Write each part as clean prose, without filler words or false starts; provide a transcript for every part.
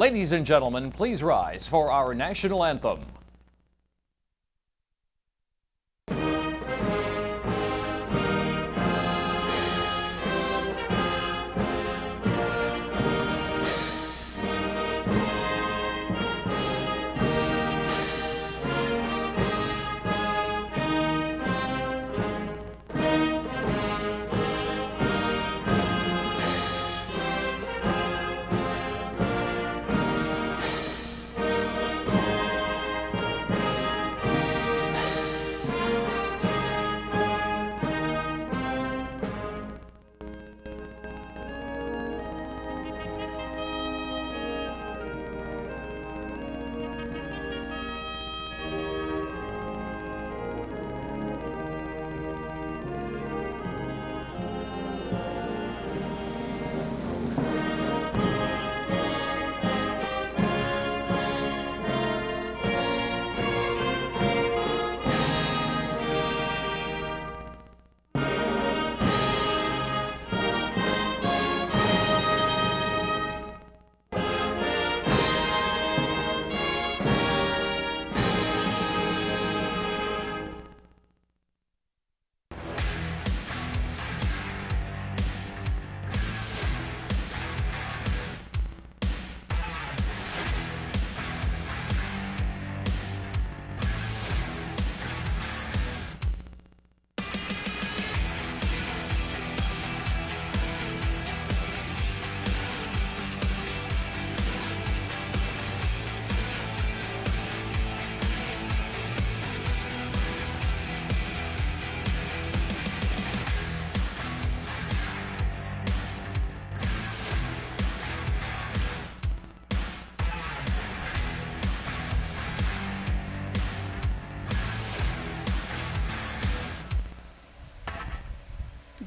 Ladies and gentlemen, please rise for our national anthem.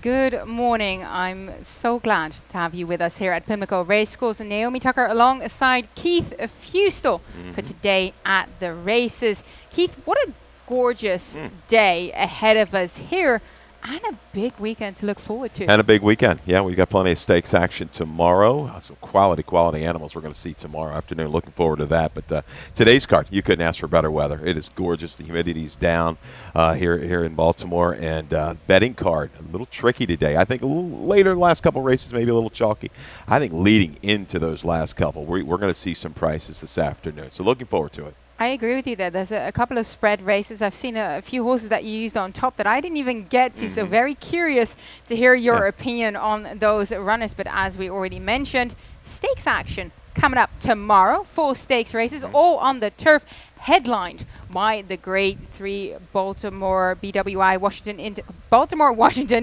Good morning. I'm so glad to have you with us here at Pimlico Racecourse, and Naomi Tucker alongside Keith Fustel for today at the races. Keith, what a gorgeous day ahead of us here, and a big weekend to look forward to. And a big weekend. Yeah, we've got plenty of stakes action tomorrow. Some quality animals we're going to see tomorrow afternoon. Looking forward to that. But today's card, you couldn't ask for better weather. It is gorgeous. The humidity's down here in Baltimore. And betting card, a little tricky today. I think a little later, last couple races, maybe a little chalky. I think leading into those last couple, we're going to see some prices this afternoon. So looking forward to it. I agree with you there. There's a couple of spread races. I've seen a few horses that you used on top that I didn't even get to, so very curious to hear your opinion on those runners. But as we already mentioned, stakes action coming up tomorrow. 4 stakes races, all on the turf, headlined by the Grade 3 Baltimore Washington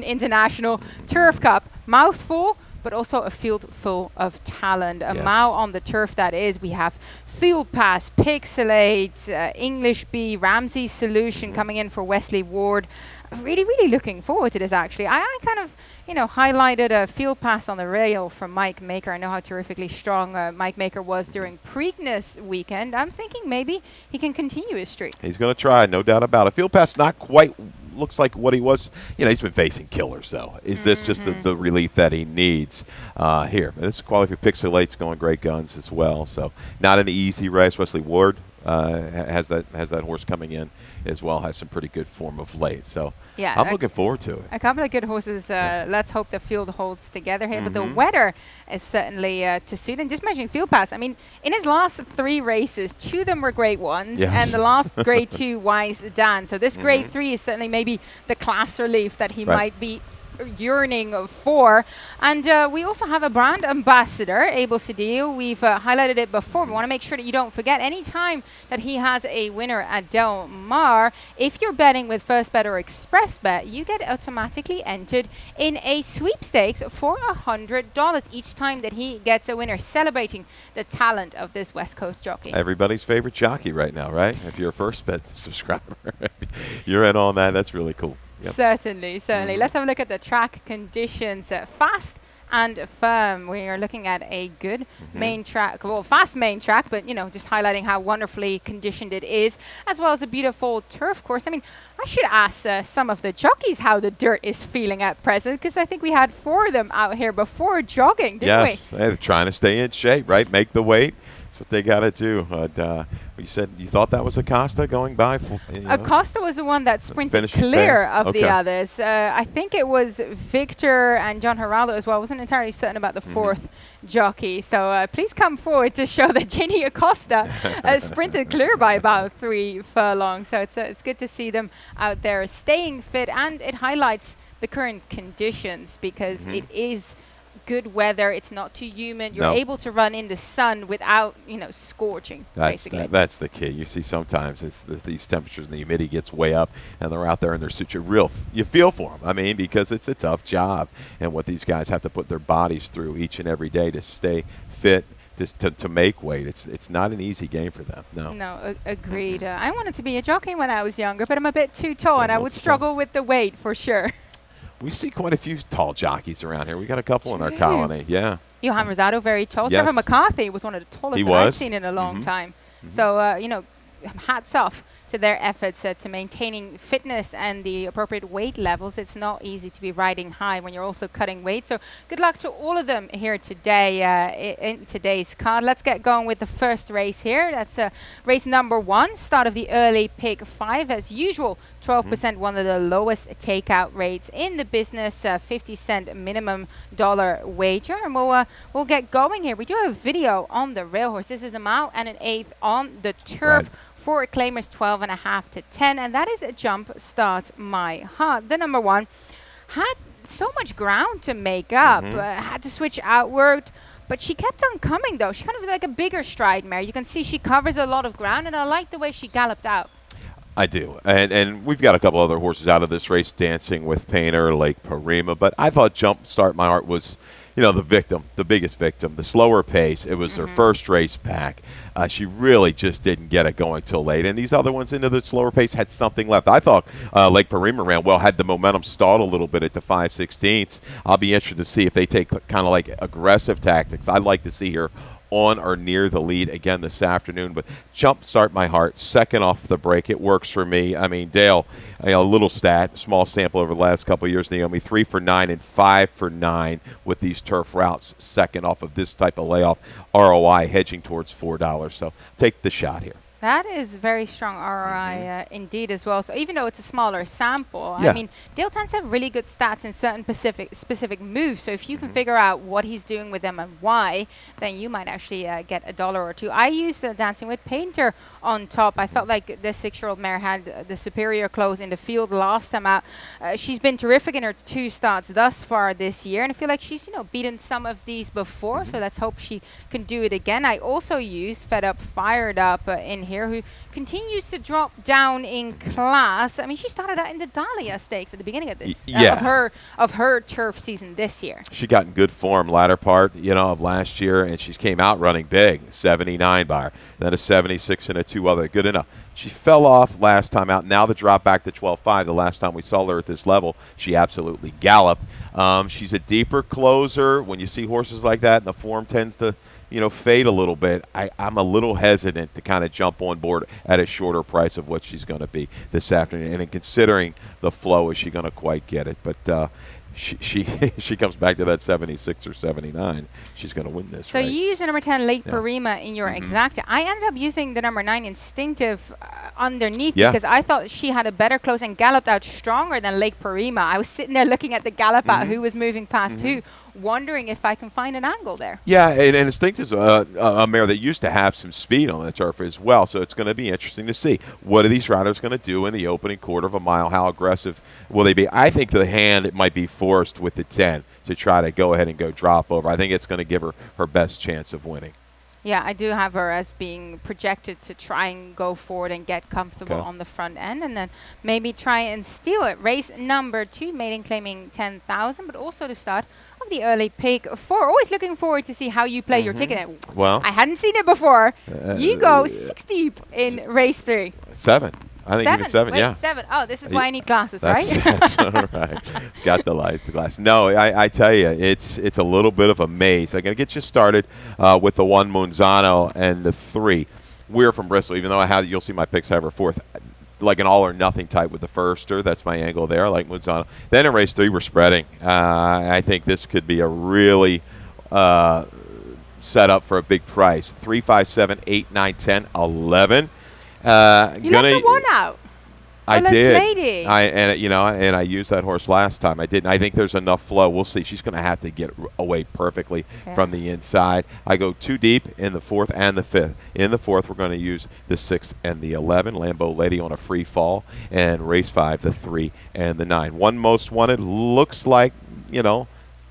International Turf Cup. Mouthful, but also a field full of talent. A mile on the turf, that is. We have Field Pass, Pixelate, English Bee, Ramsey's Solution coming in for Wesley Ward. Really looking forward to this, actually. I kind of, highlighted a Field Pass on the rail from Mike Maker. I know how terrifically strong Mike Maker was during Preakness weekend. I'm thinking maybe he can continue his streak. He's going to try, no doubt about it. Field Pass not quite looks like what he was. He's been facing killers, though. Is this just the relief that he needs here? This quality for Pixelate's going great guns as well. So not an easy race. Wesley Ward has that horse coming in as well. Has some pretty good form of late. So yeah, I'm looking forward to it. A couple of good horses. Let's hope the field holds together here. But the weather is certainly to suit. And just mentioning Field Pass, I mean, in his last 3 races, 2 of them were Grade 1s, and the last Grade 2 Wise Dan. So this Grade 3 is certainly maybe the class relief that he might be yearning for. And we also have a brand ambassador, Abel Cedillo. We've highlighted it before. We want to make sure that you don't forget any time that he has a winner at Del Mar. If you're betting with First Bet or Express Bet, you get automatically entered in a sweepstakes for $100 each time that he gets a winner, celebrating the talent of this West Coast jockey. Everybody's favorite jockey right now, right? If you're a First Bet subscriber, you're in on that. That's really cool. Yep. Certainly. Let's have a look at the track conditions. Fast and firm. We are looking at a good main track, well, fast main track, but just highlighting how wonderfully conditioned it is, as well as a beautiful turf course. I mean, I should ask some of the jockeys how the dirt is feeling at present, because I think we had 4 of them out here before jogging, didn't we? Yes, they're trying to stay in shape, right? Make the weight. That's what they got to do. You said you thought that was Acosta going by? Acosta was the one that sprinted clear of the others. I think it was Victor and John Geraldo as well. I wasn't entirely certain about the fourth jockey. So please come forward to show that Jenny Acosta sprinted clear by about 3 furlongs. So it's good to see them out there staying fit, and it highlights the current conditions because it is good weather. It's not too humid. You're able to run in the sun without, scorching. That's the key. You see sometimes these temperatures and the humidity gets way up, and they're out there in their suits. You feel for them. I mean, because it's a tough job, and what these guys have to put their bodies through each and every day to stay fit. Just to make weight, it's not an easy game for them. No, agreed. I wanted to be a jockey when I was younger, but I'm a bit too tall, and I would struggle with the weight for sure. We see quite a few tall jockeys around here. We got a couple in our colony. Yeah. Johan Rosado, very tall. Yes. Trevor McCarthy was one of the tallest I've seen in a long time. So, hats off to their efforts to maintaining fitness and the appropriate weight levels. It's not easy to be riding high when you're also cutting weight. So good luck to all of them here today in today's card. Let's get going with the first race here. That's race number 1, start of the early pick 5. As usual, 12%, one of the lowest takeout rates in the business, 50-cent minimum dollar wager. And we'll get going here. We do have a video on the rail horse. This is a mile and an eighth on the turf. Right. For claimers 12.5 to 10, and that is a Jump Start My Heart. The number 1 had so much ground to make up, had to switch outward, but she kept on coming though. She kind of like a bigger stride mare. You can see she covers a lot of ground, and I like the way she galloped out. I do, and we've got a couple other horses out of this race dancing with Painter, Lake Parima, but I thought Jump Start My Heart was, the biggest victim, the slower pace. It was her first race back. She really just didn't get it going till late. And these other ones into the slower pace had something left. I thought Lake Parima ran well, had the momentum stalled a little bit at the 5/16. I'll be interested to see if they take kind of like aggressive tactics. I'd like to see her on or near the lead again this afternoon. But Jump Start My Heart, second off the break. It works for me. I mean, Dale, a little stat, small sample over the last couple of years, Naomi, 3 for 9 and 5 for 9 with these turf routes, second off of this type of layoff. ROI hedging towards $4. So take the shot here. That is very strong ROI indeed as well. So even though it's a smaller sample, I mean, Dale tends to have really good stats in certain specific moves. So if you can figure out what he's doing with them and why, then you might actually get $1 or $2. I used Dancing with Painter on top. I felt like this 6-year-old mare had the superior close in the field last time out. She's been terrific in her 2 starts thus far this year, and I feel like she's beaten some of these before. So let's hope she can do it again. I also used Fed Up, Fired Up in here, who continues to drop down in class. I mean, she started out in the Dahlia Stakes at the beginning of this of her turf season this year. She got in good form latter part, of last year, and she came out running big, 79 by her, then a 76 and a 2 other, good enough. She fell off last time out. Now the drop back to 12.5. The last time we saw her at this level, she absolutely galloped. She's a deeper closer. When you see horses like that, and the form tends to, fade a little bit, I'm a little hesitant to kind of jump on board at a shorter price of what she's going to be this afternoon. And in considering the flow, is she going to quite get it? But she comes back to that 76 or 79, she's going to win this race. So you use the number 10 Lake Parima in your exacta. I ended up using the number 9 Instinctive underneath because I thought she had a better close and galloped out stronger than Lake Parima. I was sitting there looking at the gallop out, who was moving past who, wondering if I can find an angle there. Yeah, and Instinct is a mare that used to have some speed on the turf as well, so it's going to be interesting to see. What are these riders going to do in the opening quarter of a mile? How aggressive will they be? I think the hand it might be forced with the 10 to try to go ahead and go drop over. I think it's going to give her best chance of winning. Yeah, I do have her as being projected to try and go forward and get comfortable on the front end, and then maybe try and steal it. Race number 2, maiden claiming 10,000, but also the start of the early pick 4. Always looking forward to see how you play your ticket. Well, I hadn't seen it before. You go 6 deep in race 3. 7. I think even 7, Wait, 7. Oh, this is why I need glasses, right? That's all right. Got the lights, the glass. No, I tell you, it's a little bit of a maze. I'm going to get you started with the 1 Munzano and the 3. We're from Bristol, even though you'll see my picks have her 4th. Like an all or nothing type with the firster. That's my angle there. I like Munzano. Then in race 3, we're spreading. I think this could be a really set up for a big price. 3, 5, 7, 8, 9, 10, 11. You left the one out. I Let's did. Lady. I used that horse last time. I didn't. I think there's enough flow. We'll see. She's going to have to get away perfectly from the inside. I go 2 deep in the 4th and the 5th. In the 4th, we're going to use the 6 and the 11. Lambeau Lady on a free fall, and race 5, the 3 and the 9. One most wanted looks like the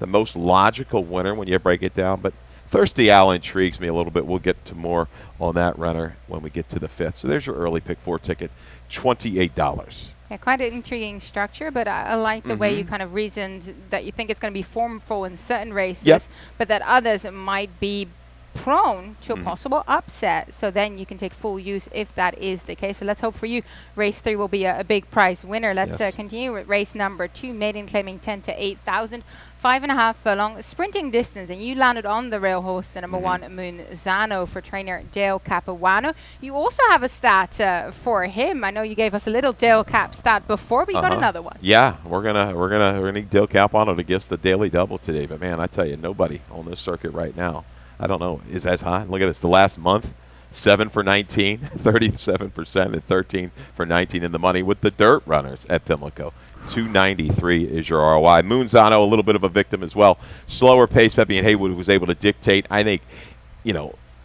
most logical winner when you break it down, but Thirsty Owl intrigues me a little bit. We'll get to more on that runner when we get to the 5th. So there's your early pick 4 ticket, $28. Yeah, quite an intriguing structure, but I like the way you kind of reasoned that you think it's going to be formful in certain races, but that others might be prone to a possible upset. So then you can take full use if that is the case. So let's hope for you race 3 will be a big prize winner. Let's continue with race number 2, maiden claiming 10 to 8,000, 5.5 furlong sprinting distance, and you landed on the rail horse, the number 1 Moonzano, for trainer Dale Capuano. You also have a stat for him. I know you gave us a little Dale Cap stat before, but you got another one. Yeah, we're gonna need Dale Capuano to guess the daily double today. But man, I tell you, nobody on this circuit right now, I don't know, is as high. Look at this. The last month, 7 for 19, 37%, and 13 for 19 in the money with the dirt runners at Pimlico. 293 is your ROI. Moonzano, a little bit of a victim as well. Slower pace. Peppy and Haywood was able to dictate. I think,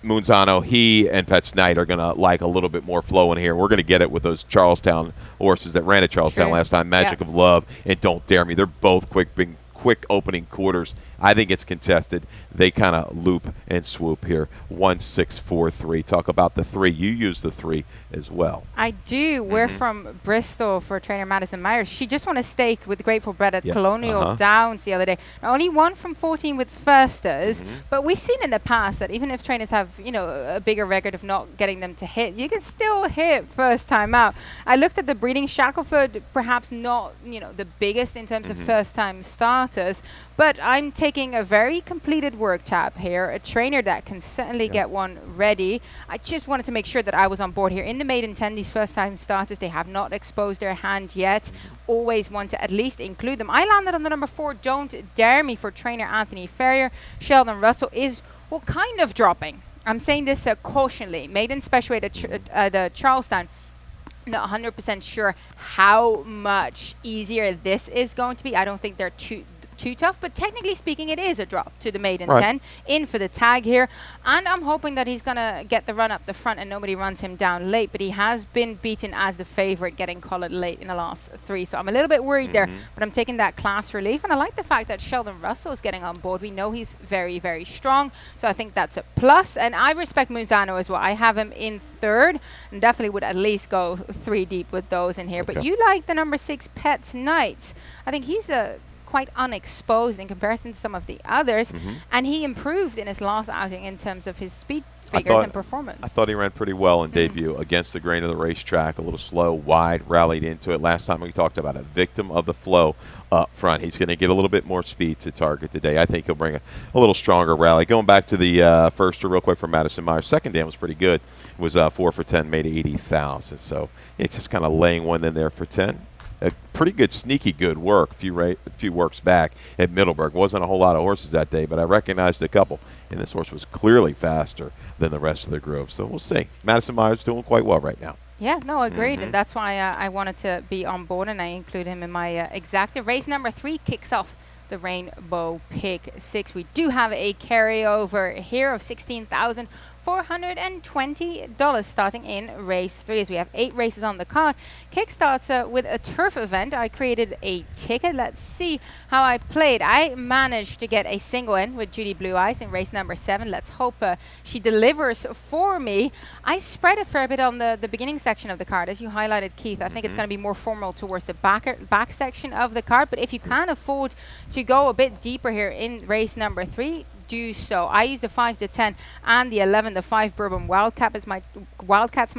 Moonzano, he and Pets Knight are going to like a little bit more flow in here. We're going to get it with those Charlestown horses that ran at Charlestown last time, Magic of Love and Don't Dare Me. They're both quick opening quarters. I think it's contested. They kind of loop and swoop here. 1, 6, 4, 3. Talk about the 3. You use the 3 as well. I do. We're from Bristol for trainer Madison Myers. She just won a stake with Grateful Bread at Colonial Downs the other day. Only 1 from 14 with firsters, but we've seen in the past that even if trainers have, a bigger record of not getting them to hit, you can still hit first time out. I looked at the breeding. Shackelford, perhaps not, the biggest in terms of first time starters, but I'm taking a very completed work tab here, a trainer that can certainly get one ready. I just wanted to make sure that I was on board here. In the maiden 10, these first-time starters, they have not exposed their hand yet. Always want to at least include them. I landed on the number 4, Don't Dare Me, for trainer Anthony Ferrier. Sheldon Russell is, kind of dropping. I'm saying this cautionally. Maiden special weight at Charlestown. Not 100% sure how much easier this is going to be. I don't think they're too tough, but technically speaking, it is a drop to the maiden 10 in for the tag here, and I'm hoping that he's gonna get the run up the front and nobody runs him down late, but he has been beaten as the favorite, getting collared late in the last 3, so I'm a little bit worried there, but I'm taking that class relief, and I like the fact that Sheldon Russell is getting on board. We know he's very, very strong, so I think that's a plus, and I respect Moonzano as well. I have him in 3rd, and definitely would at least go 3 deep with those in here, but you like the number 6, Pets Knight. I think he's quite unexposed in comparison to some of the others, and he improved in his last outing in terms of his speed figures and performance. I thought he ran pretty well in debut against the grain of the racetrack, a little slow, wide, rallied into it. Last time we talked about a victim of the flow up front. He's going to get a little bit more speed to target today. I think he'll bring a little stronger rally. Going back to the first real quick for Madison Myers, second down was pretty good. It was 4 for 10, made 80,000. So it's just kind of laying one in there for 10. A pretty good, sneaky good work a few works back at Middleburg. Wasn't a whole lot of horses that day, but I recognized a couple, and this horse was clearly faster than the rest of the group. So we'll see. Madison Myers doing quite well right now. Yeah, no, agreed, and that's why I wanted to be on board, and I include him in my exacta. Race number 3 kicks off the Rainbow Pick 6. We do have a carryover here of $16,420 starting in race 3, as we have 8 races on the card. Kick starts with a turf event. I created a ticket. Let's see how I played. I managed to get a single in with Judy Blue Eyes in race number 7. Let's hope she delivers for me. I spread a fair bit on the beginning section of the card, as you highlighted, Keith. I think it's going to be more formal towards the back section of the card, but if you can afford to go a bit deeper here in race number 3, do so. I use the 5 to 10 and the 11, the 5 Bourbon Wildcat's my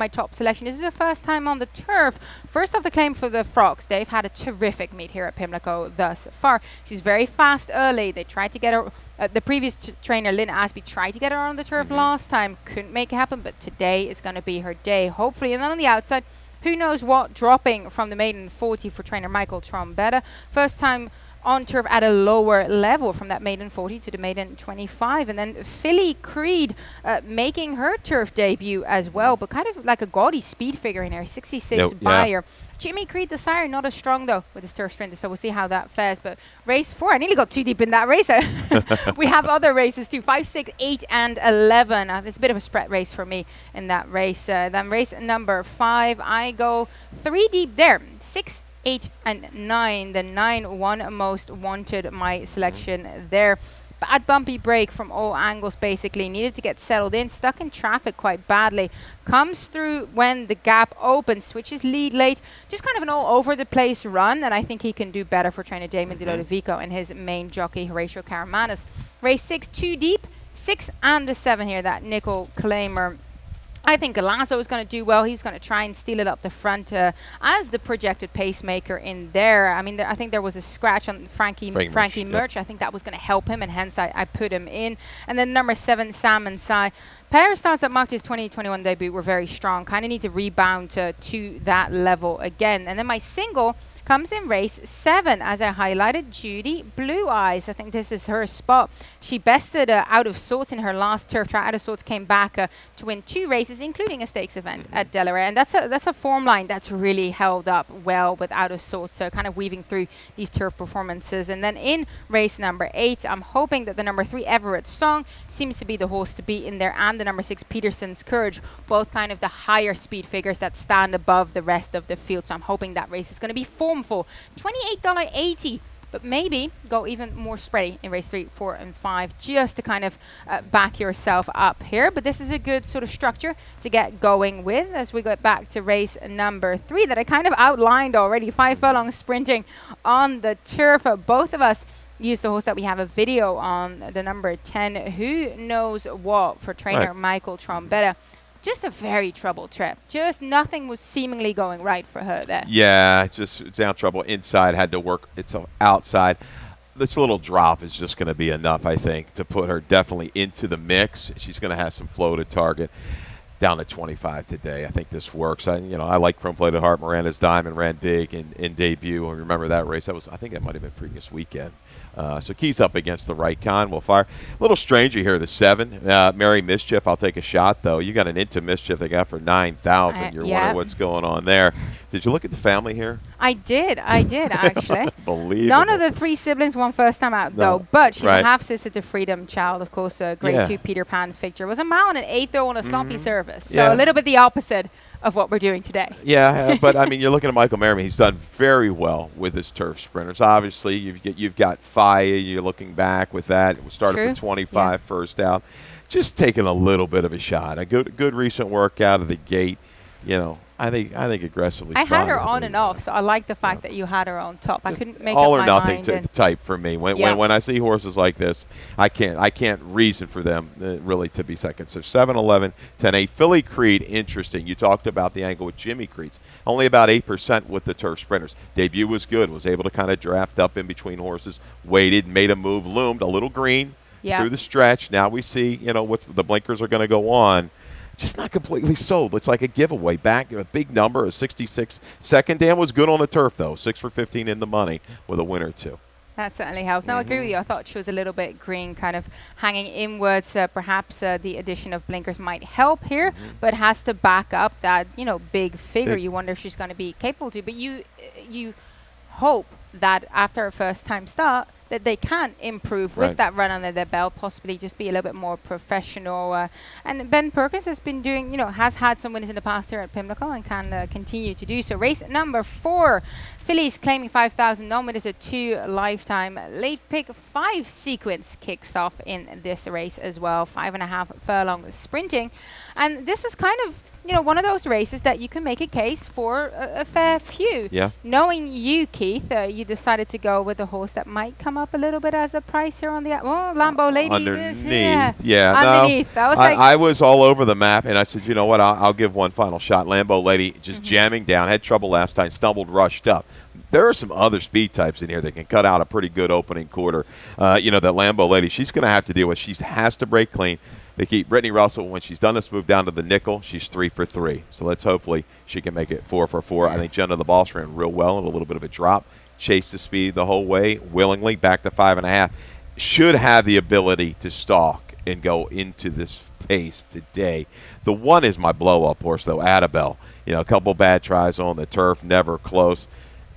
top selection. This is the first time on the turf. First off the claim for the Frogs. They've had a terrific meet here at Pimlico thus far. She's very fast early. They tried to get her, the previous trainer, Lynn Asby, tried to get her on the turf last time. Couldn't make it happen, but today is going to be her day, hopefully. And then on the outside, who knows what, dropping from the maiden 40 for trainer Michael Trombetta. First time on turf at a lower level, from that maiden 40 to the maiden 25. And then Philly Creed making her turf debut as well, but kind of like a gaudy speed figure in here, 66 buyer. Jimmy Creed, the sire, not as strong though with his turf sprinter, so we'll see how that fares. But race 4, I nearly got too deep in that race. We have other races too, 5, 6, 8, and 11. It's a bit of a spread race for me in that race. Then race number 5, I go 3 deep there, 6, 8, and 9. The 9 one most wanted my selection there. Bad bumpy break from all angles, basically. Needed to get settled in, stuck in traffic quite badly. Comes through when the gap opens, switches lead late. Just kind of an all over the place run, and I think he can do better for trainer Damon Di Lodovico and his main jockey Horatio Caramanis. Race 6, 2 deep, 6 and the 7 here, that nickel claimer. I think Galazzo is going to do well. He's going to try and steal it up the front as the projected pacemaker in there. I mean, I think there was a scratch on Frankie Murch. I think that was going to help him, and hence I put him in. And then number 7, Salmon Sai. Pair of starts that marked his 2021 debut were very strong. Kind of need to rebound to that level again. And then my single comes in race 7, as I highlighted, Judy Blue Eyes. I think this is her spot. She bested Out of Sorts in her last turf trial. Out of Sorts came back to win 2 races, including a stakes event at Delaware. And that's a form line that's really held up well with Out of Sorts, so kind of weaving through these turf performances. And then in race number 8, I'm hoping that the number 3, Everett Song, seems to be the horse to beat in there, and the number 6, Peterson's Courage, both kind of the higher speed figures that stand above the rest of the field. So I'm hoping that race is going to be formful. $28.80, but maybe go even more spready in race 3, 4, and 5, just to kind of back yourself up here. But this is a good sort of structure to get going with as we go back to race number 3 that I kind of outlined already. 5 furlongs sprinting on the turf. Both of us use the horse that we have a video on, the number 10, Who Knows What, for trainer Michael Trombetta. Just a very troubled trip. Just nothing was seemingly going right for her there. Yeah, it's down trouble inside, had to work it's outside. This little drop is just going to be enough, I think, to put her definitely into the mix. She's going to have some flow to target. Down to 25 today. I think this works. I like Chrome Plated Heart. Miranda's Diamond ran big in debut. I remember that race. I think that might have been previous weekend. So Key's up against the right con. We'll fire. A little stranger here, the 7. Mary Mischief. I'll take a shot, though. You got an Into Mischief they got for 9,000. You're wondering what's going on there. Did you look at the family here? I did actually. Unbelievable. None of the 3 siblings won first time out, though. But she's a half-sister to Freedom Child, of course, a grade 2 Peter Pan fixture. Was a mile and an 8th, though, on a sloppy service. So a little bit the opposite of what we're doing today. Yeah, but I mean, you're looking at Michael Merriman. He's done very well with his turf sprinters. Obviously, you've got Faya. You're looking back with that. It started for 25 first out. Just taking a little bit of a shot. A good recent work out of the gate. I think aggressively. I had her on and off, so I like the fact that you had her on top. I couldn't make all up or my nothing mind type for me. When I see horses like this, I can't reason for them really to be second. So 7, 11, 10, 8. Philly Creed, interesting. You talked about the angle with Jimmy Creed's. Only about 8% with the turf sprinters. Debut was good. Was able to kind of draft up in between horses. Waited, made a move, loomed a little green through the stretch. Now we see what's the blinkers are going to go on. Just not completely sold. It's like a giveaway back, a big number, a 66. Second Dan was good on the turf, though. 6 for 15 in the money with a win or 2. That certainly helps. No, I agree with you. I thought she was a little bit green, kind of hanging inwards. Perhaps the addition of blinkers might help here, but has to back up that, big figure. You wonder if she's going to be capable to. But you hope that after a first-time start, that they can improve with that run under their belt, possibly just be a little bit more professional. And Ben Perkins has been doing, has had some winners in the past here at Pimlico and can continue to do so. Race number 4, Phillies claiming 5,000. No, it is a 2 lifetime late pick 5 sequence kicks off in this race as well. 5.5 furlong sprinting. And this is kind of, one of those races that you can make a case for a fair few. Yeah. Knowing you, Keith, you decided to go with a horse that might come up a little bit as a price here on the Lambo Lady. Underneath. Underneath. No, I was all over the map, and I said, you know what, I'll give one final shot. Lambo Lady just jamming down. Had trouble last time, stumbled, rushed up. There are some other speed types in here that can cut out a pretty good opening quarter. That Lambo Lady, she's going to have to deal with. She has to break clean. They keep Brittany Russell, when she's done this move down to the nickel, she's 3 for 3. So let's hopefully she can make it 4 for 4. I think Jenna the Boss ran real well and a little bit of a drop. chased the speed the whole way, willingly back to 5.5. Should have the ability to stalk and go into this pace today. The one is my blow-up horse, though, Adabel. You know, a couple bad tries on the turf, never close.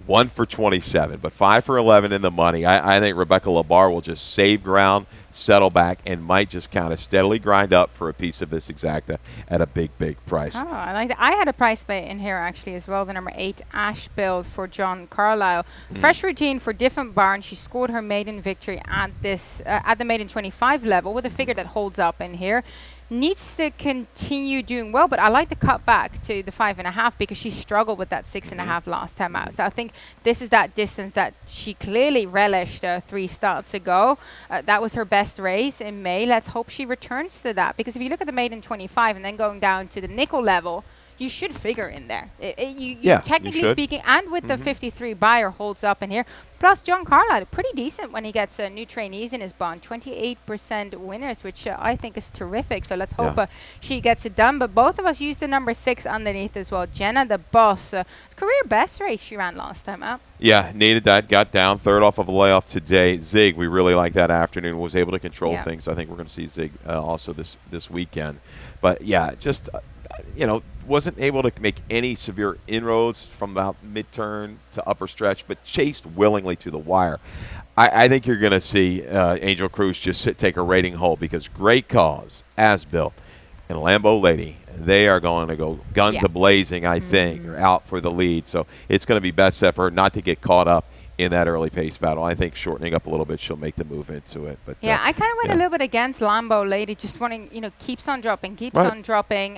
1 for 27, but 5 for 11 in the money. I think Rebecca Labar will just save ground, settle back, and might just kind of steadily grind up for a piece of this exacta at a big, big price. Oh, I like that. I had a price bet in here actually as well. The number 8 Ash Build for John Carlisle. Fresh routine for different barn. She scored her maiden victory at this at the maiden 25 level with a figure that holds up in here. Needs to continue doing well, but I like to cut back to the 5.5 because she struggled with that 6.5 last time out. So I think this is that distance that she clearly relished 3 starts ago. That was her best race in May. Let's hope she returns to that, because if you look at the maiden 25 and then going down to the nickel level, you should figure in there. Technically speaking, and with the 53 buyer holds up in here. Plus, John Carlisle, pretty decent when he gets new trainees in his bond. 28% winners, which I think is terrific. So let's hope she gets it done. But both of us used the number 6 underneath as well. Jenna, the boss. Career best race she ran last time out. Yeah, needed that. Got down third off of a layoff today. Zig, we really like that afternoon. Was able to control things. I think we're going to see Zig also this weekend. But yeah, just wasn't able to make any severe inroads from about mid-turn to upper stretch, but chased willingly to the wire. I think you're going to see Angel Cruz just take a rating hold, because Great Cause, As Built, and Lambeau Lady, they are going to go guns a-blazing, I think, out for the lead. So it's going to be best effort not to get caught up in that early pace battle. I think shortening up a little bit, she'll make the move into it. But I kind of went a little bit against Lambeau Lady, just wanting, keeps on dropping,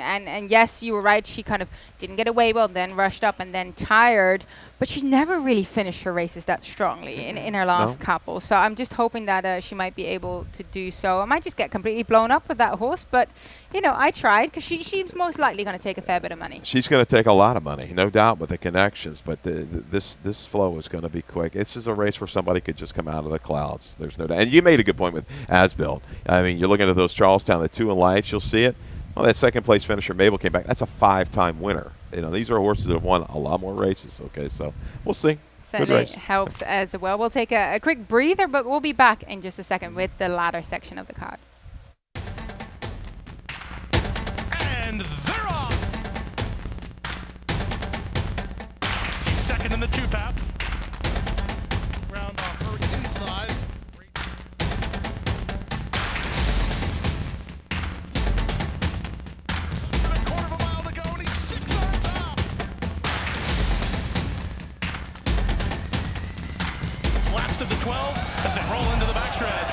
and yes, you were right, she kind of didn't get away well, then rushed up and then tired, but she never really finished her races that strongly in her last couple. So I'm just hoping that she might be able to do so. I might just get completely blown up with that horse, but I tried, because she's most likely going to take a fair bit of money. She's going to take a lot of money, no doubt, with the connections, but this flow is going to be quick. It's just a race where somebody could just come out of the clouds. There's no doubt. And you made a good point with Asbuilt. I mean, you're looking at those Charlestown, the 2 in lights, you'll see it. Well, that second place finisher, Mabel, came back. That's a 5-time winner. These are horses that have won a lot more races. Okay, so we'll see. Certainly helps as well. We'll take a quick breather, but we'll be back in just a second with the latter section of the card. And they're off. Second in the 2-path. Round off her inside. A quarter of a mile to go, and he's 6 on top. It's last of the 12 as they roll into the backstretch.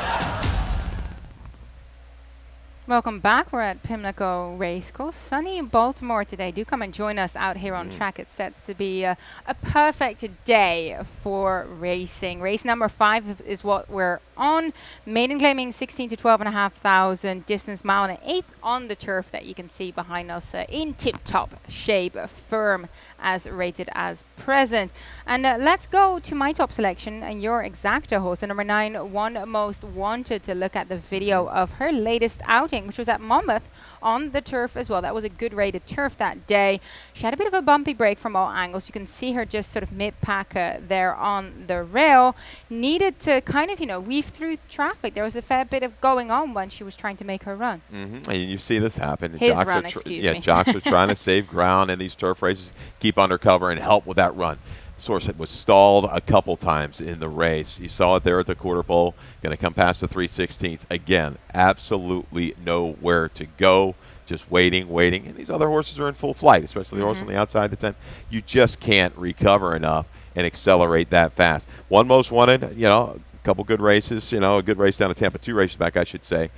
Welcome back. We're at Pimlico Racecourse. Sunny in Baltimore today. Do come and join us out here on track. It sets to be a perfect day for racing. Race number 5 is what we're on. Maiden claiming 16 to 12,500. Distance mile and 1/8 on the turf that you can see behind us in tip-top shape. Firm as rated as present. And let's go to my top selection and your exacta horse, the number 9, One Most Wanted, to look at the video of her latest outing, which was at Monmouth on the turf as well. That was a good rated turf that day. She had a bit of a bumpy break from all angles. You can see her just sort of mid-pack there on the rail. Needed to kind of, weave through traffic. There was a fair bit of going on when she was trying to make her run. And you see this happen. His run, excuse me. Jocks are trying to save ground in these turf races, keep undercover and help with that run. Source was stalled a couple times in the race. You saw it there at the quarter pole. Going to come past the 3/16. Again, absolutely nowhere to go. Just waiting. And these other horses are in full flight, especially the horse on the outside the 10. You just can't recover enough and accelerate that fast. One Most Wanted, a couple good races, a good race down to Tampa, 2 races back, I should say.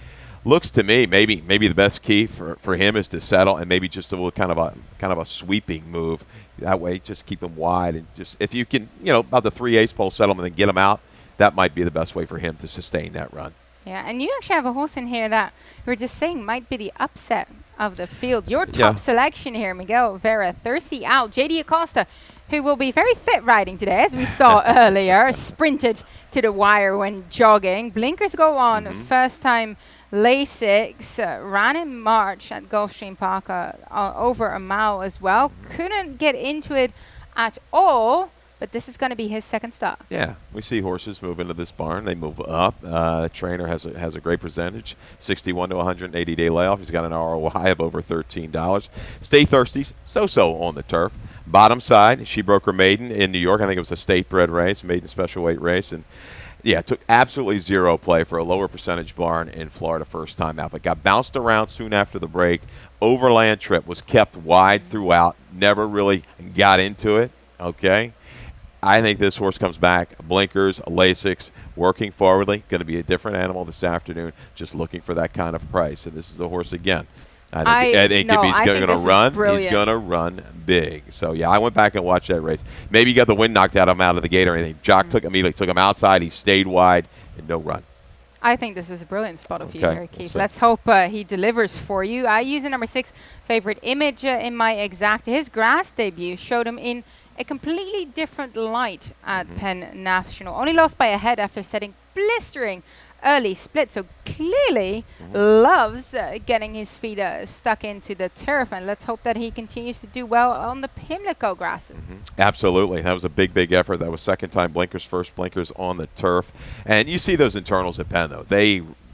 Looks to me maybe the best key for him is to settle and maybe just a little kind of a sweeping move. That way, just keep him wide, and just if you can, about the 3/8 pole settlement and get him out, that might be the best way for him to sustain that run. Yeah, and you actually have a horse in here that we were just saying might be the upset of the field. Your top selection here, Miguel Vera, Thirsty Owl, JD Acosta, who will be very fit riding today, as we saw earlier, sprinted to the wire when jogging. Blinkers go on, first time Lasix, ran in March at Gulfstream Park over a mile as well. Couldn't get into it at all, but this is going to be his second start. Yeah, we see horses move into this barn. They move up. Trainer has a great percentage, 61 to 180-day layoff. He's got an ROI of over $13. Stay Thirsty, so-so on the turf. Bottom side, she broke her maiden in New York. I think it was a state-bred race, maiden special weight race, and yeah, took absolutely zero play for a lower percentage barn in Florida first time out, but got bounced around soon after the break. Overland trip was kept wide throughout, never really got into it, okay? I think this horse comes back, blinkers, Lasix, working forwardly, going to be a different animal this afternoon, just looking for that kind of price. And this is the horse again. I think if he's going to run, he's going to run big. So, yeah, I went back and watched that race. Maybe he got the wind knocked out of him out of the gate or anything. Jock immediately took him outside. He stayed wide and no run. I think this is a brilliant spot of you here, Keith. We'll Let's hope he delivers for you. I use the number 6 favorite Image in my exact. His grass debut showed him in a completely different light at Penn National. Only lost by a head after setting blistering early split, so clearly loves getting his feet stuck into the turf, and let's hope that he continues to do well on the Pimlico grasses. Absolutely. That was a big, big effort. That was second time blinkers, first blinkers on the turf. And you see those internals at Penn, though.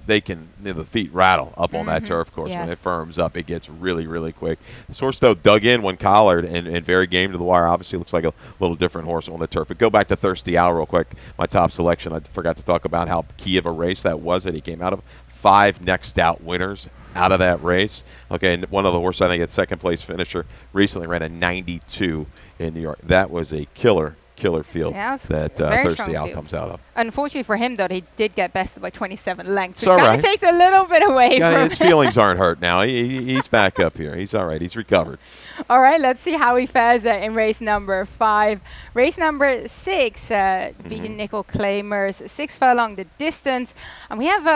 They can, the feet rattle up on that turf course. When it firms up, it gets really, really quick. This horse, though, dug in when collared and very game to the wire. Obviously, looks like a little different horse on the turf. But go back to Thirsty Owl real quick. My top selection, I forgot to talk about how key of a race that was that he came out of. 5 next out winners out of that race. Okay, and one of the horses, I think, at second place finisher, recently ran a 92 in New York. That was a killer field that Thirsty Owl comes out of. Unfortunately for him, though, he did get bested by 27 lengths, which kind of takes a little bit away from his feelings aren't hurt now. He's back up here. He's all right. He's recovered. All right, let's see how he fares in race number 5. Race number 6, beating Nickel Claimers, 6 furlong the distance. And we have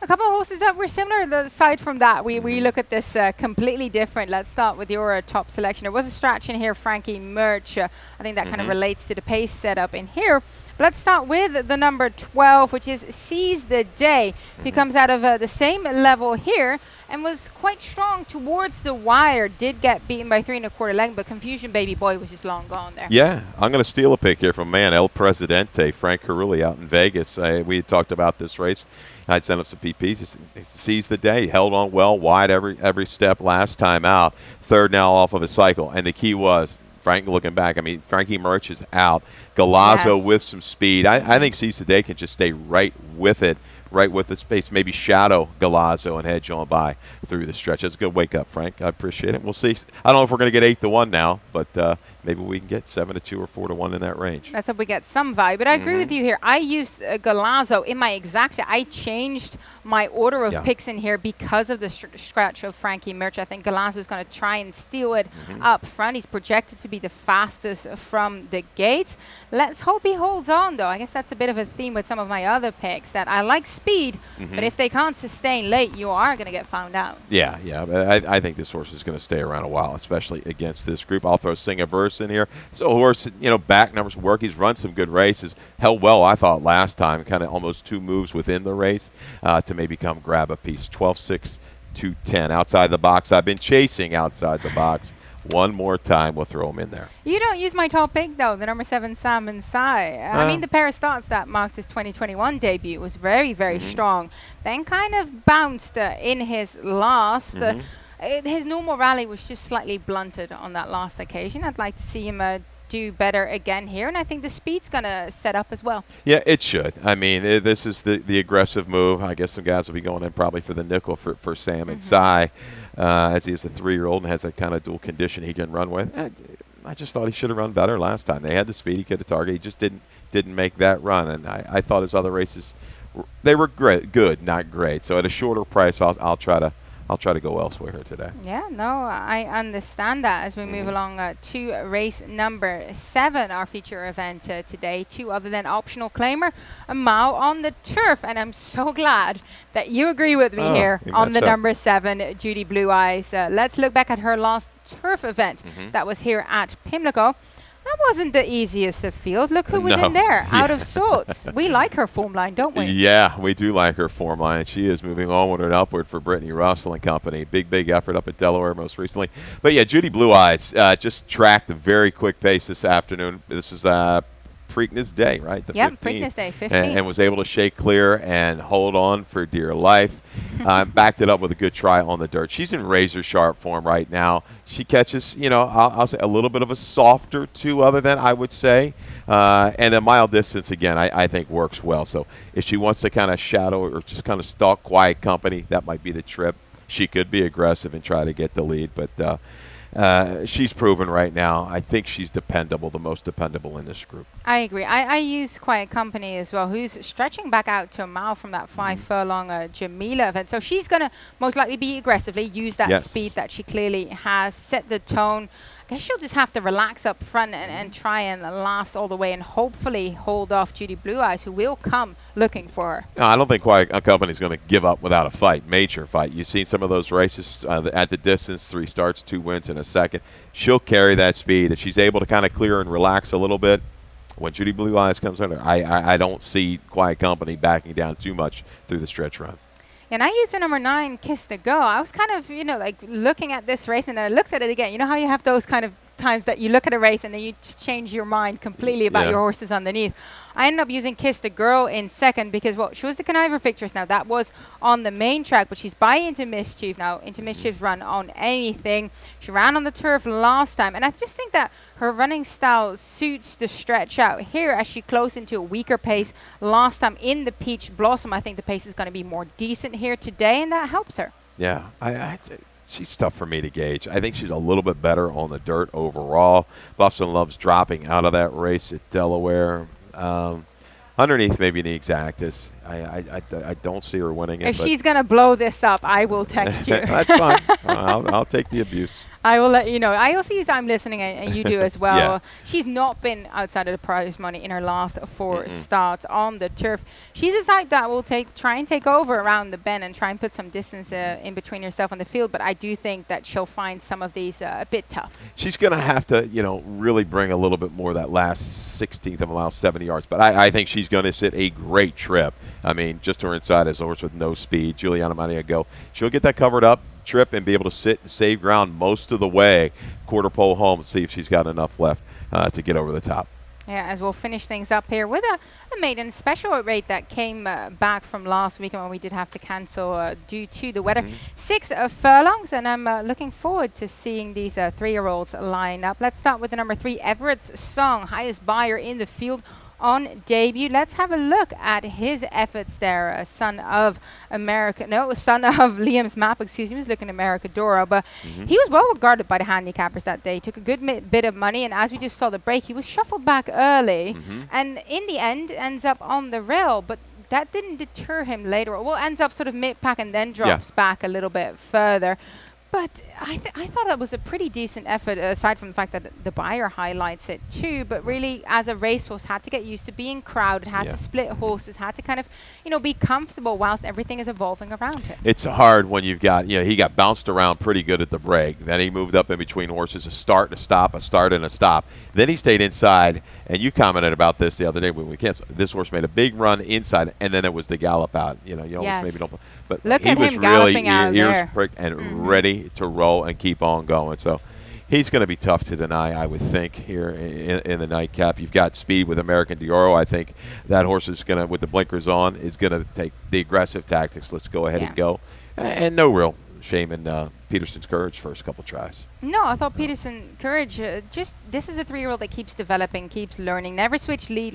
a couple of horses that were similar. Aside from that, we look at this completely different. Let's start with your top selection. There was a stretch in here, Frankie Murch. I think that kind of relates to the pace setup in here. But let's start with the number 12, which is Seize the Day. He comes out of the same level here and was quite strong towards the wire. Did get beaten by 3 1/4 length, but Confusion Baby Boy was just long gone there. Yeah, I'm going to steal a pick here from El Presidente, Frank Carulli out in Vegas. We had talked about this race. I'd sent up some PPs. He seized the day, held on well, wide every step last time out. Third now off of his cycle, and the key was Frank looking back. I mean, Frankie Murch is out. Galazzo with some speed. I think Seize the Day can just stay right with it, right with the space. Maybe shadow Galazzo and hedge on by through the stretch. That's a good wake up, Frank. I appreciate it. We'll see. I don't know if we're going to get 8 to 1 now, but maybe we can get 7 to 2 or 4 to 1 in that range. Let's hope we get some vibe. But I agree with you here. I used Galazzo in my exact. I changed my order of picks in here because of the scratch of Frankie Murch. I think Galazzo is going to try and steal it up front. He's projected to be the fastest from the gates. Let's hope he holds on, though. I guess that's a bit of a theme with some of my other picks, that I like speed, but if they can't sustain late, you are going to get found out. Yeah. I think this horse is going to stay around a while, especially against this group. I'll throw Sing a Verse in here. So a horse, back numbers work. He's run some good races. Held well, I thought, last time. Kind of almost 2 moves within the race to maybe come grab a piece. 12-6, 210 outside the box. I've been chasing outside the box. One more time, we'll throw him in there. You don't use my top pick, though, the number 7, Salmon Sai. I mean, the pair of starts that marked his 2021 debut was very, very strong. Then kind of bounced in his last. His normal rally was just slightly blunted on that last occasion. I'd like to see him do better again here, and I think the speed's going to set up as well. Yeah, it should. I mean, this is the aggressive move. I guess some guys will be going in probably for the nickel for Sam and Sai, as he is a 3-year-old and has that kind of dual condition he can run with. I just thought he should have run better last time. They had the speed. He could have targeted. He just didn't make that run, and I thought his other races, they were good, not great. So at a shorter price, I'll try to go elsewhere here today. Yeah, no, I understand that. As we move along to race number 7, our feature event today. 2 other than optional claimer, a mile on the turf. And I'm so glad that you agree with me here on the number 7, Judy Blue Eyes. Let's look back at her last turf event that was here at Pimlico. That wasn't the easiest of field. Look who was in there, out of sorts. We like her form line, don't we? Yeah, we do like her form line. She is moving onward and upward for Brittany Russell and company. Big effort up at Delaware most recently. But yeah, Judy Blue Eyes just tracked a very quick pace this afternoon. This is Preakness Day, right? The Yep, 15th. Preakness Day, 15th. And was able to shake clear and hold on for dear life. Backed it up with a good try on the dirt. She's in razor sharp form right now. She catches, I'll say a little bit of a softer two other than I would say. And a mile distance, again, I think works well. So if she wants to kind of shadow or just kind of stalk Quiet Company, that might be the trip. She could be aggressive and try to get the lead, but she's proven right now. I think she's dependable, the most dependable in this group. I agree. I use Quiet Company as well, who's stretching back out to a mile from that 5-furlong Jamila event. So she's going to most likely be aggressively use that speed that she clearly has, set the tone. I guess she'll just have to relax up front and try and last all the way and hopefully hold off Judy Blue Eyes, who will come looking for her. No, I don't think Quiet Company's going to give up without a fight, major fight. You've seen some of those races at the distance, 3 starts, 2 wins in a second. She'll carry that speed. If she's able to kind of clear and relax a little bit, when Judy Blue Eyes comes under, I don't see Quiet Company backing down too much through the stretch run. And I used the number 9, Kiss to Go. I was kind of, like looking at this race and then I looked at it again. You know how you have those kind of times that you look at a race and then you change your mind completely about your horses underneath. I ended up using Kiss the Girl in second because, she was the conniver victress now. That was on the main track, but she's by Into Mischief now. Into Mischief's run on anything. She ran on the turf last time, and I just think that her running style suits the stretch out here as she closed into a weaker pace last time in the Peach Blossom. I think the pace is going to be more decent here today, and that helps her. Yeah, she's tough for me to gauge. I think she's a little bit better on the dirt overall. Buffson loves dropping out of that race at Delaware. Underneath, maybe the exactus. I don't see her winning it. If she's going to blow this up, I will text you. That's fine. I'll take the abuse. I will let you know. I also use I'm Listening, and you do as well. She's not been outside of the prize money in her last 4 starts on the turf. She's a type that will try and take over around the bend and try and put some distance in between herself and the field, but I do think that she'll find some of these a bit tough. She's going to have to, really bring a little bit more of that last 16th of a mile, 70 yards, but I think she's going to sit a great trip. I mean, just to her inside as a horse with no speed. Juliana Maria Go. She'll get that covered up trip and be able to sit and save ground most of the way, quarter pole home, and see if she's got enough left to get over the top. Yeah, as we'll finish things up here with a maiden special rate that came back from last weekend when we did have to cancel due to the weather. 6 furlongs, and I'm looking forward to seeing these 3-year-olds line up. Let's start with the number 3, Everett's Song, highest buyer in the field on debut. Let's have a look at his efforts there. Son of Liam's Map, excuse me, he was looking Americadora, but he was well regarded by the handicappers that day. Took a good bit of money, and as we just saw the break, he was shuffled back early, and in the end ends up on the rail, but that didn't deter him later. Well, ends up sort of mid-pack and then drops back a little bit further. But I thought it was a pretty decent effort, aside from the fact that the buyer highlights it too. But really, as a racehorse, had to get used to being crowded, had to split horses, had to kind of, be comfortable whilst everything is evolving around him. It's hard when you've got, he got bounced around pretty good at the break. Then he moved up in between horses, a start and a stop, a start and a stop. Then he stayed inside, and you commented about this the other day when we canceled. This horse made a big run inside, and then it was the gallop out. You almost maybe don't. But look he at was him really galloping out ears there. pricked and ready to roll and keep on going. So he's going to be tough to deny, I would think, here in the nightcap. You've got speed with American Dioro. I think that horse is going to, with the blinkers on, is going to take the aggressive tactics. Let's go ahead and go. And no real shame in Peterson's Courage first couple tries. No, I thought Peterson Courage, this is a 3-year-old that keeps developing, keeps learning. Never switched leads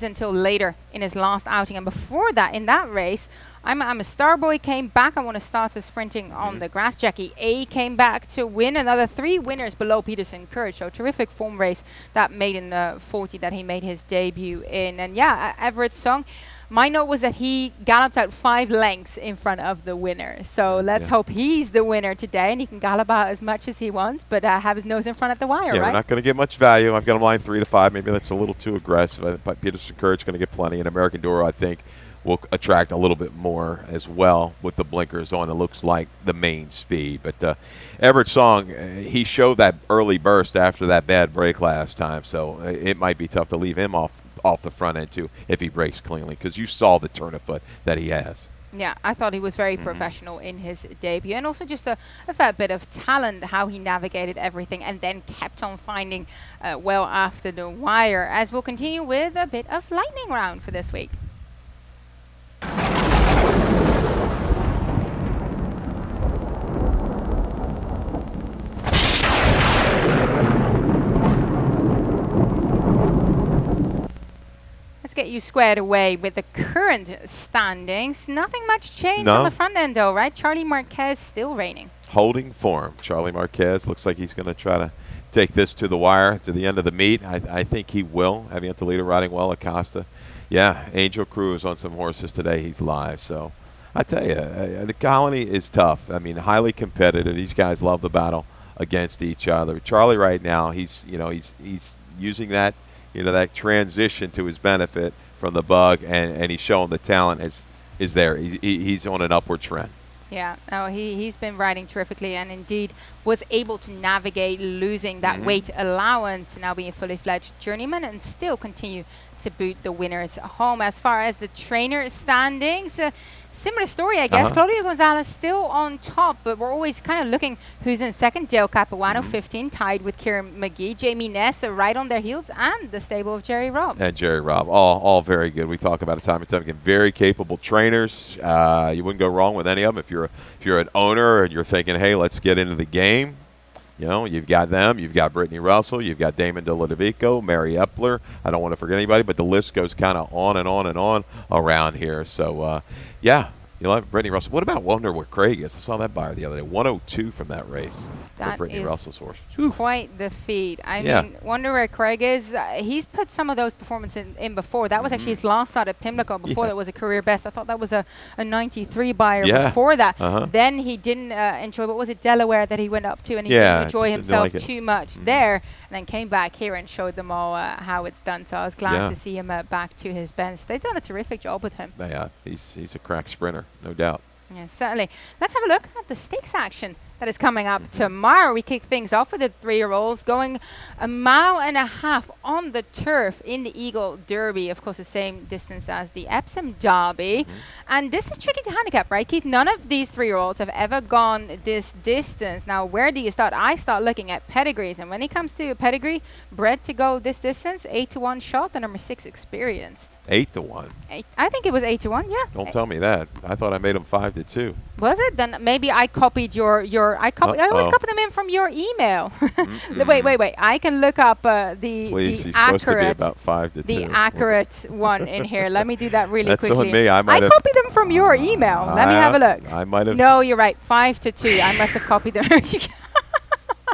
until later in his last outing. And before that, in that race, I'm a star boy, came back. I want to start sprinting on the grass. Jackie A came back to win. Another 3 winners below Peterson Courage. So terrific form race that made in 40 that he made his debut in. And Everett's Song. My note was that he galloped out 5 lengths in front of the winner. So let's hope he's the winner today, and he can gallop out as much as he wants, but have his nose in front of the wire, right? We're not going to get much value. I've got him line 3 to 5. Maybe that's a little too aggressive. But Peterson Courage going to get plenty. And American Dioro, I think, will attract a little bit more as well with the blinkers on. It looks like the main speed. But Everett's Song, he showed that early burst after that bad break last time, so it might be tough to leave him off the front end too if he breaks cleanly, because you saw the turn of foot that he has. Yeah, I thought he was very professional in his debut, and also just a fair bit of talent, how he navigated everything and then kept on finding well after the wire. As we'll continue with a bit of lightning round for this week. Let's get you squared away with the current standings. Nothing much changed on the front end, though, right? Charlie Marquez still reigning. Holding form. Charlie Marquez looks like he's going to try to take this to the wire, to the end of the meet. I think he will. Having Toledo riding well, Acosta. Yeah, Angel Cruz on some horses today. He's live. So I tell you, the Colony is tough. I mean, highly competitive. These guys love the battle against each other. Charlie right now, he's using that, that transition to his benefit from the bug, and he's showing the talent is there. He's on an upward trend. Yeah, he's been riding terrifically, and indeed was able to navigate losing that weight allowance, now being a fully fledged journeyman, and still continue to boot the winners home. As far as the trainer standings, similar story, I guess. Claudio Gonzalez still on top, but we're always kind of looking who's in second. Dale Capuano, 15, tied with Kieran McGee. Jamie Ness right on their heels, and the stable of Jerry Robb. And Jerry Robb, all very good. We talk about it time and time again. Very capable trainers. You wouldn't go wrong with any of them. If you're an owner and you're thinking, hey, let's get into the game, you've got them. You've got Brittany Russell. You've got Damon DeLudovico, Mary Epler. I don't want to forget anybody, but the list goes kind of on and on and on around here. So, you like Brittany Russell. What about wonder what Craig is? I saw that buyer the other day. 102 from that race for Brittany Russell's horse. Quite the feat. I mean, wonder where Craig is. He's put some of those performances in before. That was actually his last start at Pimlico. Before that was a career best. I thought that was a 93 buyer before that. Then he didn't enjoy, what was it, Delaware that he went up to, and he didn't enjoy himself too much there, and then came back here and showed them all how it's done. So I was glad to see him back to his best. They've done a terrific job with him. Yeah, he's a crack sprinter, no doubt. Yeah, certainly. Let's have a look at the stakes action that is coming up tomorrow. We kick things off with the 3-year-olds going 1.5 miles on the turf in the Eagle Derby. Of course, the same distance as the Epsom Derby. And this is tricky to handicap, right, Keith? None of these 3-year-olds have ever gone this distance. Now, where do you start? I start looking at pedigrees. And when it comes to a pedigree bred to go this distance, 8-1 shot, the number 6 Experienced. 8-1. I think it was 8-1. Yeah. Don't tell me that. I thought I made them 5-2. Was it? Then maybe I copied your. I always copy them in from your email. Wait. I can look up Please, the he's supposed to be accurate about 5-2. the accurate one in here. Let me do that really That's quickly. on me. I copied them from your email. Let me have a look. I might have. No, you're right. 5-2. I must have copied them.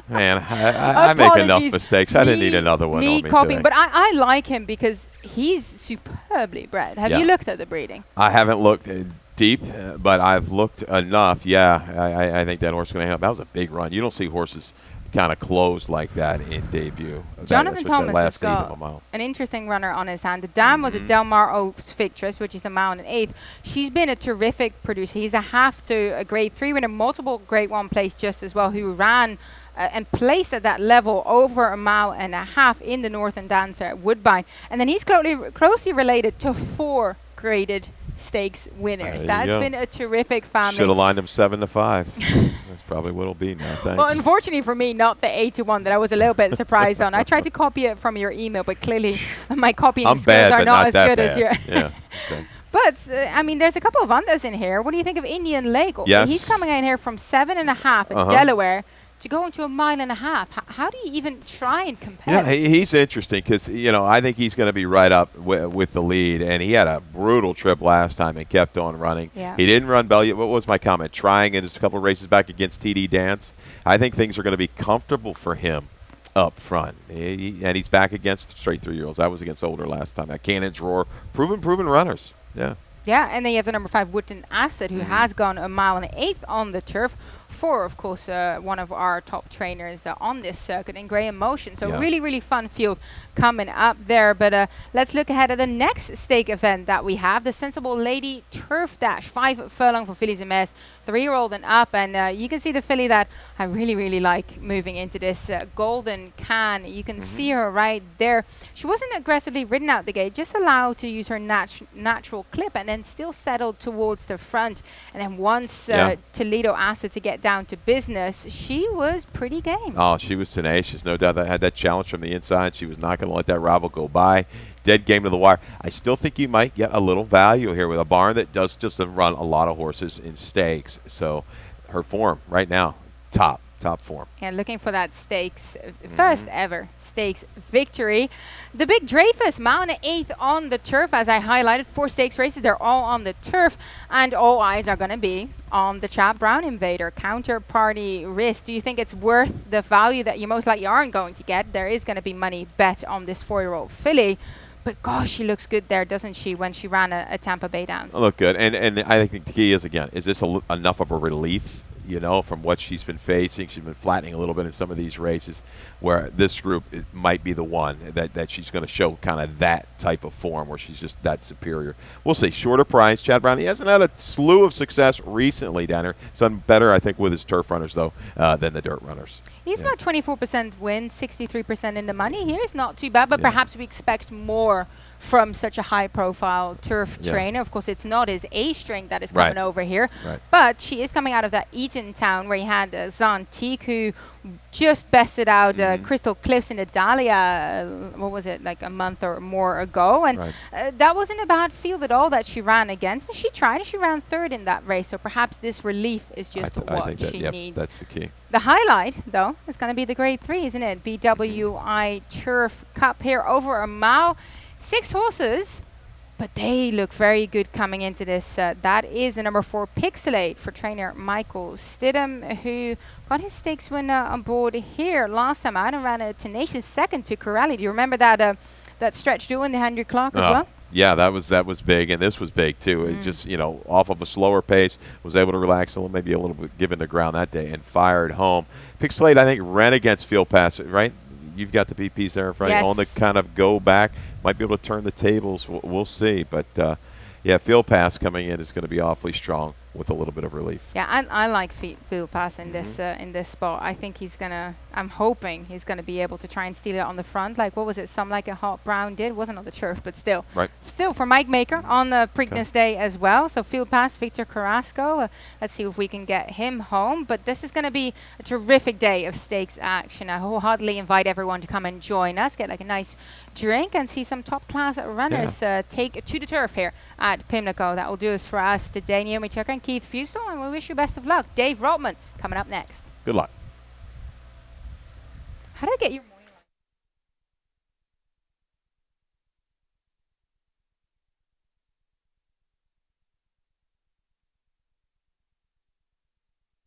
Man, I make enough mistakes. I didn't need another one on me copying, today. but I like him because he's superbly bred. Have you looked at the breeding? I haven't looked deep, but I've looked enough. Yeah, I think that horse is going to have. That was a big run. You don't see horses kind of close like that in debut. Jonathan Thomas has got an interesting runner on his hand. The dam was a Del Mar Oaks Victress, which is a 1 1/8. She's been a terrific producer. He's a half to a grade 3 winner, multiple grade 1 place just as well, who ran and placed at that level over 1.5 miles in the Northern Dancer at Woodbine. And then he's closely related to 4 graded stakes winners. That's been a terrific family. Should have lined him 7-5. That's probably what it'll be now. Thanks. Well, unfortunately for me, not the 8-1 that I was a little bit surprised on. I tried to copy it from your email, but clearly my copying skills are not as good as yours. Yeah. Okay. But, I mean, there's a couple of unders in here. What do you think of Indian Lake? Yes. He's coming in here from 7.5 in Delaware to go into 1.5 miles. How do you even try and compare? Yeah, he's interesting because, I think he's going to be right up with the lead. And he had a brutal trip last time and kept on running. Yeah. He didn't run Belly. What was my comment? Trying in just a couple of races back against TD Dance. I think things are going to be comfortable for him up front. And he's back against straight 3-year-olds. That was against older last time. At Cannon's Roar. Proven runners. Yeah. Yeah, and then you have the number 5, Woodton Asset, who has gone 1.8 miles on the turf. for, of course, one of our top trainers on this circuit in Graham Motion. So really, really fun field coming up there. But let's look ahead at the next stake event that we have, the Sensible Lady Turf Dash, 5 furlong for fillies and mares, 3-year-old and up. And you can see the filly that I really, really like moving into this Golden Can. You can see her right there. She wasn't aggressively ridden out the gate, just allowed to use her natural clip, and then still settled towards the front. And then once Toledo asked her to get down to business, she was pretty game. Oh, she was tenacious. No doubt that had that challenge from the inside. She was not going to let that rival go by. Dead game to the wire. I still think you might get a little value here with a barn that does just run a lot of horses in stakes. So her form right now, top form. Yeah, looking for that stakes, first ever stakes victory. The big Dreyfus, mounted 8th on the turf, as I highlighted. 4 stakes races, they're all on the turf, and all eyes are going to be on the Chad Brown Invader, counterparty risk. Do you think it's worth the value that you most likely aren't going to get? There is going to be money bet on this 4-year-old filly. But gosh, she looks good there, doesn't she, when she ran a Tampa Bay Downs? Look good. And I think the key is, again, is this enough of a relief, you know, from what she's been facing? She's been flattening a little bit in some of these races, where this group might be the one that she's going to show kind of that type of form where she's just that superior. We'll see. Shorter price. Chad Brown, he hasn't had a slew of success recently down here. He's done better, I think, with his turf runners, though, than the dirt runners. He's about 24% win, 63% in the money. Here's not too bad, but perhaps we expect more from such a high-profile turf trainer. Of course, it's not his A-string that is coming over here, but she is coming out of that Eaton town where he had Zantique, who just bested out Crystal Cliffs in the Dahlia, what was it, like a month or more ago, and that wasn't a bad field at all that she ran against. And she tried, and she ran 3rd in that race, so perhaps this relief is just what she needs. That's the key. The highlight, though, is going to be the Grade 3, isn't it? BWI Turf Cup here, over a mile. 6 horses, but they look very good coming into this. That is the number 4 Pixelate for trainer Michael Stidham, who got his stakes win on board here last time out and ran a tenacious 2nd to Corrali. Do you remember that that stretch doing the Henry Clark as well? Yeah, that was big, and this was big too. It just, you know, off of a slower pace, was able to relax a little, maybe a little bit given the ground that day, and fired home. Pixelate, I think, ran against Field Pass, right? You've got the BPs there in front of you on the kind of go back. Might be able to turn the tables. We'll see. But, yeah, Field Pass coming in is going to be awfully strong with a little bit of relief. Yeah, I like Field Pass in this spot. I think he's going to, I'm hoping he's going to be able to try and steal it on the front. Like, what was it, Some Like a Hot Brown did? Wasn't on the turf, but still. Right. Still for Mike Maker on the Preakness Day as well. So Field Pass, Victor Carrasco. Let's see if we can get him home. But this is going to be a terrific day of stakes action. I wholeheartedly invite everyone to come and join us, get like a nice drink, and see some top-class runners take to the turf here at Pimlico. That will do us for us today. Naomi Tucker and Keith Fusel, and we wish you best of luck. Dave Rotman coming up next. Good luck. How did I get you?